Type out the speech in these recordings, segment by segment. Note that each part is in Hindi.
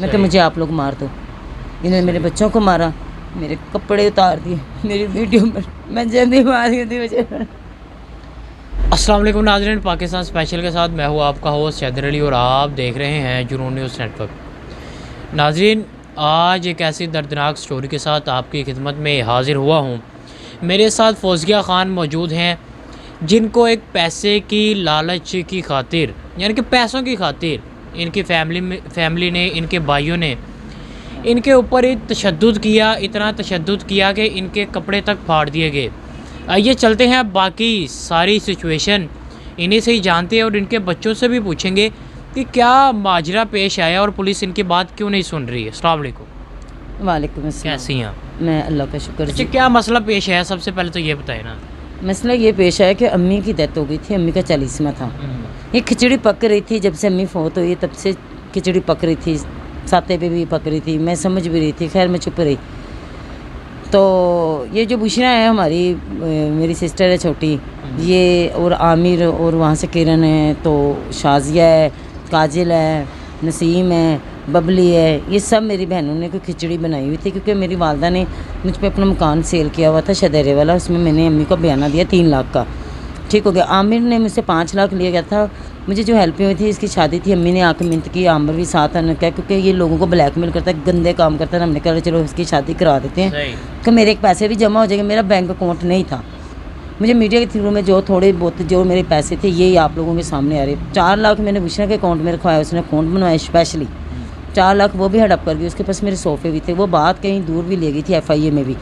मैं कहा मुझे आप लोग मार दो। इन्होंने मेरे बच्चों को मारा, मेरे कपड़े उतार दिए, मेरी वीडियो में मैं जल्दी मार गई थी मुझे। अस्सलाम वालेकुम नाज़रीन, पाकिस्तान स्पेशल के साथ मैं हूँ आपका होस्ट हैदर अली और आप देख रहे हैं जुनून न्यूज़ नेटवर्क। नाज़रीन, आज एक ऐसी दर्दनाक स्टोरी के साथ आपकी खिदमत में हाज़िर हुआ हूँ। मेरे साथ फौजिया ख़ान मौजूद हैं, जिनको एक पैसे की लालच की खातिर, यानी कि पैसों की खातिर, इनकी फैमिली ने, इनके भाइयों ने इनके ऊपर तशद्दुद किया, इतना तशद्दुद किया कि इनके कपड़े तक फाड़ दिए गए। आइए चलते हैं, बाकी सारी सिचुएशन इन्हीं से ही जानते हैं और इनके बच्चों से भी पूछेंगे कि क्या माजरा पेश आया और पुलिस इनकी बात क्यों नहीं सुन रही है। अस्सलाम वालेकुम। वालेकुम अस्सलाम। कैसी हैं आप? मैं अल्लाह का शुक्र। अच्छा, क्या मसला पेश आया, सबसे पहले तो ये बताएं ना। मसला ये पेश आया कि अम्मी की डेथ हो गई थी, अम्मी का 40वां था। ये खिचड़ी पक रही थी, जब से अम्मी फोत हुई तब से खिचड़ी पक रही थी, साते पे भी पक रही थी, मैं समझ भी रही थी, खैर मैं चुप रही। तो ये जो बुशरा है हमारी, मेरी सिस्टर है छोटी, ये और आमिर, और वहाँ से किरण है, तो शाजिया है, काजिल है, नसीम है, बबली है, ये सब मेरी बहनों ने कोई खिचड़ी बनाई हुई थी, क्योंकि मेरी वालदा ने मुझ पे अपना मकान सेल किया हुआ था शदेरे वाला, उसमें मैंने अम्मी को बयाना दिया 3 लाख का। ठीक हो गया। आमिर ने मुझसे 5 लाख लिया गया था। मुझे जो हेल्प हुई थी, इसकी शादी थी, अम्मी ने आके मिन्नत की, आमिर भी साथ आने का, क्योंकि ये लोगों को ब्लैकमेल करता है, गंदे काम करता है। हमने कहा चलो इसकी शादी करा देते हैं कि मेरे एक पैसे भी जमा हो जाएंगे। मेरा बैंक अकाउंट नहीं था, मुझे मीडिया के थ्रू में जो थोड़े बहुत जो मेरे पैसे थे ये आप लोगों के सामने आ रहे। 4 लाख मैंने बुशरा के अकाउंट में रखवाया, उसने अकाउंट बनवाया स्पेशली। 4 लाख वो भी हड़प कर गई। उसके पास मेरे सोफ़े भी थे, वो बात कहीं दूर भी ले गई थी, FIA में भी।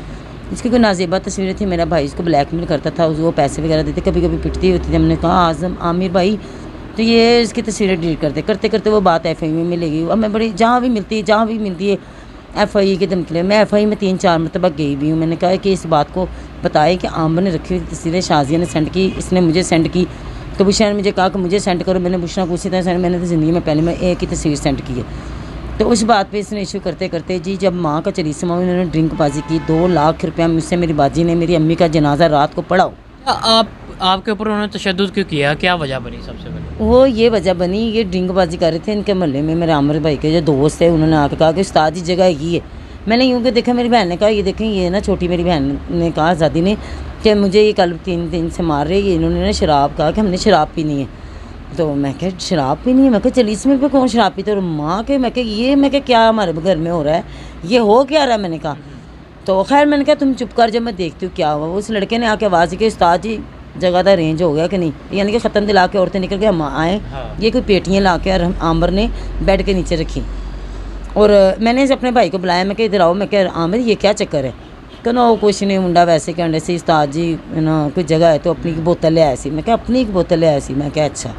इसकी कोई नाजेबा तस्वीरें थी, मेरा भाई इसको ब्लैकमेल करता था, वो पैसे वगैरह देते, कभी कभी पिटती होती थी। हमने कहा आज़म आमिर भाई तो ये इसकी तस्वीरें डिलीट करते करते वो बात FIA में ले गई। अब मैं बड़ी जहाँ भी मिलती है FIA के धमकी, मैं FIA में 3-4 मरतबा गई भी हूँ। मैंने कहा कि इस बात को बताए कि आमिर ने रखी हुई तस्वीरें शाजिया ने सेंड की, इसने मुझे सेंड की। तो बुशरा ने मुझे कहा कि मुझे सेंड करो, मैंने बुशरा को उसी तरह सेंड, मैंने तो ज़िंदगी में पहले मैं एक ही तस्वीर सेंड की है। तो उस बात पे इसने इशू करते करते जी, जब माँ का 40वां उन्होंने ड्रिंक बाजी की, 2 लाख रुपया मुझसे मेरी बाजी ने मेरी अम्मी का जनाजा रात को पढ़ाओ। आपके ऊपर उन्होंने तशद्दुद क्यों किया, क्या वजह बनी? सबसे पहले वो ये वजह बनी, ये ड्रिंक बाजी कर रहे थे इनके मोहल्ले में। मेरे आमिर भाई के जो दोस्त है, उन्होंने आके कहा कि उस्ताद जी जगह है ये। मैंने यूँ कि देखा, मेरी बहन ने कहा ये देखें, ये ना छोटी मेरी बहन ने कहा आज़ादी ने कि मुझे ये कल 3 दिन से मार रही है। इन्होंने ना शराब कहा कि हमने शराब पीनी है। तो मैं क्या शराब पीनी है? मैं क्या 40वें पे कौन शराब पीते? और माँ के मैं क्या हमारे घर में हो रहा है, ये हो क्या रहा है? मैंने कहा तो खैर मैंने कहा तुम चुप कर, जब मैं देखती हूँ क्या हुआ। उस लड़के ने आके आवाज़ की उस्ताद जी जगह का रेंज हो गया कि नहीं, यानी कि ख़त्म दिला के औरतें निकल के हम आए। हाँ। ये कोई पेटियाँ ला के और आमिर ने बेड के नीचे रखी, और मैंने अपने भाई को बुलाया। मैं क्या इधर आओ, मैं क्या आमिर ये क्या चक्कर है? कहना वो कुछ नहीं, मुंडा वैसे कहने से उस्ताद जी ना कोई जगह है तो अपनी की बोतल ले आए सी। मैं क्या अपनी एक बोतल ले आए सी? मैं क्या अच्छा।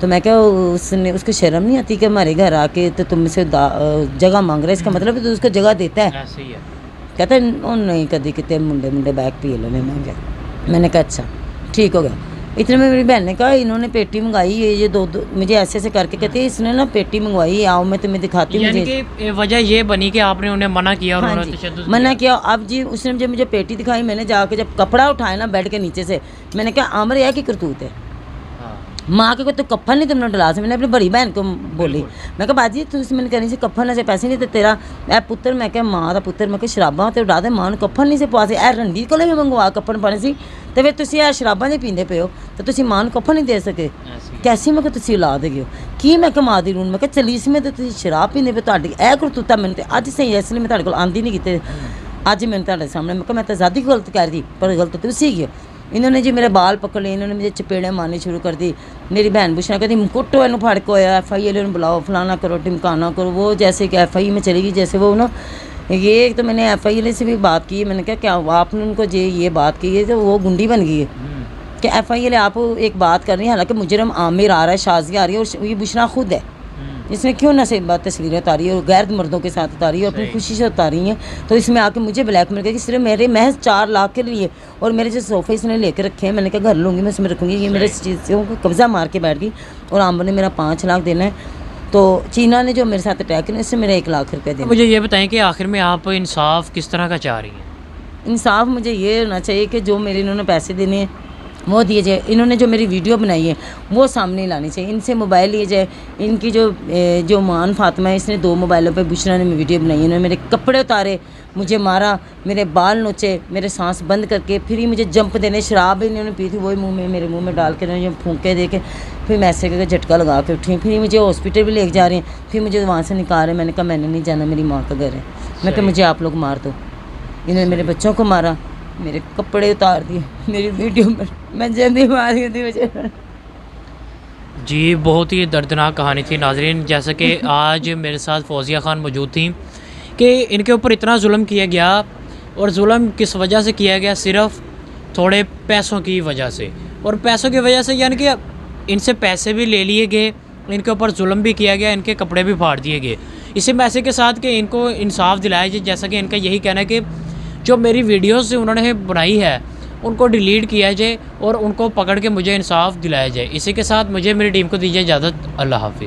तो मैं क्या उसने, उसको शर्म नहीं आती कि हमारे घर आके तो तुमसे जगह मांग रहा है, इसका मतलब है तो उसको जगह देता है। ऐसे ही है। कहता है नहीं कभी कितने मुंडे बैग पी लो। मैंने कहा अच्छा ठीक हो गया। इतने में मेरी बहन ने कहा इन्होंने पेटी मंगाई है, ये दो मुझे ऐसे करके कहते हैं इसने ना पेटी मंगवाई, आओ मैं तुम्हें दिखाती हूँ। मुझे वजह ये बनी कि आपने उन्हें मना किया और हाँ उन्होंने जी, तशद्दुद मना किया। अब जी उसने जब मुझे पेटी दिखाई, मैंने जाके जब कपड़ा उठाया ना बेड के नीचे से, मैंने कहा आमिर यह की करतूत है, माँ के कोई तो कफन नहीं तुमने डला से। मैंने अपनी बड़ी बहन को बोली, मैं कहा बाजी तू मैंने कहनी से कफन ऐसे पैसे नहीं थे तेरा ए पुत्र, मैं क्या माँ का पुत्र, मैं शराबा तो उड़ा दे माँ ने कफन नहीं से पवा से, ए रंडी को भी मंगवा कफन पाने से, तो फिर तुम ए शराबा नहीं पींदे पे हो तो तुम माँ कफन नहीं दे सके कैसी? मैं तुम औलाद गए हो की? मैं माँ की रून, मैं 40वें तो तुम शराब पींदे पे, तुहाडी ए करतूता मैंने तो अज सही, इसलिए मैं तुहाडे कोल आंदी नहीं की, अज मैंने तुहाडे सामने। मैं तो आज़ादी गलत कर दी, पर गलत तो उसी गए। इन्होंने जी मेरे बाल पकड़ लिए, इन्होंने मुझे चपेड़े मारनी शुरू कर दी। मेरी बहन बुशरा कहती कुटो इन्हों फड़ को FIA बुलाओ, फलाना करो, टिमकाना करो। वो जैसे कि FIA में चली गई, जैसे वो ना ये तो मैंने FIA से भी बात की। मैंने कहा क्या आपने उनको ये बात की है तो वो गुंडी बन गई है कि FIA आप एक बात कर रही है, हालांकि मुजरम आमिर आ रहा है, शाजिया आ रही है, और ये बुशरा खुद है। इसमें क्यों ना से तस्वीरें उतारी है और गैर मर्दों के साथ उतारी है, अपनी खुशी से उतारी हैं। तो इसमें आके मुझे ब्लैकमेल करके सिर्फ मेरे महज 4 लाख के लिए, और मेरे जो सोफ़े इसने लेकर रखे हैं, मैंने कहा घर लूँगी मैं इसमें रखूँगी, ये मेरे चीज़ों को कब्ज़ा मार के बैठ गई। और आमिर ने मेरा 5 लाख देना है, तो चीना ने जो मेरे साथ अटैक किया इससे मेरा 1 लाख रुपये देना। मुझे ये बताएं कि आखिर में आप इंसाफ किस तरह का चाह रही हैं? इंसाफ मुझे ये होना चाहिए कि जो मेरे इन्होंने पैसे देने हैं वो दिए जाए। इन्होंने जो मेरी वीडियो बनाई है वो सामने लानी चाहिए, इनसे मोबाइल लिए जाए। इनकी जो मान फातिमा है, इसने 2 मोबाइलों पे बुशरा ने वीडियो बनाई है। इन्होंने मेरे कपड़े उतारे, मुझे मारा, मेरे बाल नोचे, मेरे सांस बंद करके फिर ही मुझे जंप देने। शराब इन्होंने पी थी, वही मेरे मुंह में डाल के इन्होंने फूंके दे के फिर मैं ऐसे करके झटका लगा के उठी। फिर मुझे हॉस्पिटल भी ले जा रहे हैं, फिर मुझे वहाँ से निकाल रहे हैं। मैंने कहा मैंने नहीं जाना, मेरी माँ का घर है। मैं कहा मुझे आप लोग मार दो। इन्होंने मेरे बच्चों को मारा, मेरे कपड़े उतार दिए, मेरी वीडियो में मैं जल्दी मार गई थी मुझे। जी, बहुत ही दर्दनाक कहानी थी नाजरीन। जैसे कि आज मेरे साथ फौजिया ख़ान मौजूद थी कि इनके ऊपर इतना जुल्म किया गया, और जुल्म किस वजह से किया गया? सिर्फ़ थोड़े पैसों की वजह से। और पैसों की वजह से यानी कि इनसे पैसे भी ले लिए गए, इनके ऊपर जुल्म भी किया गया, इनके कपड़े भी फाड़ दिए गए। इसी मैसेज के साथ कि इनको इंसाफ दिलाया जाए। जैसा कि इनका यही कहना है कि जो मेरी वीडियोस से उन्होंने बनाई है उनको डिलीट किया जाए और उनको पकड़ के मुझे इंसाफ दिलाया जाए। इसी के साथ मुझे मेरी टीम को दीजिए इजाज़त। अल्लाह हाफ़िज़।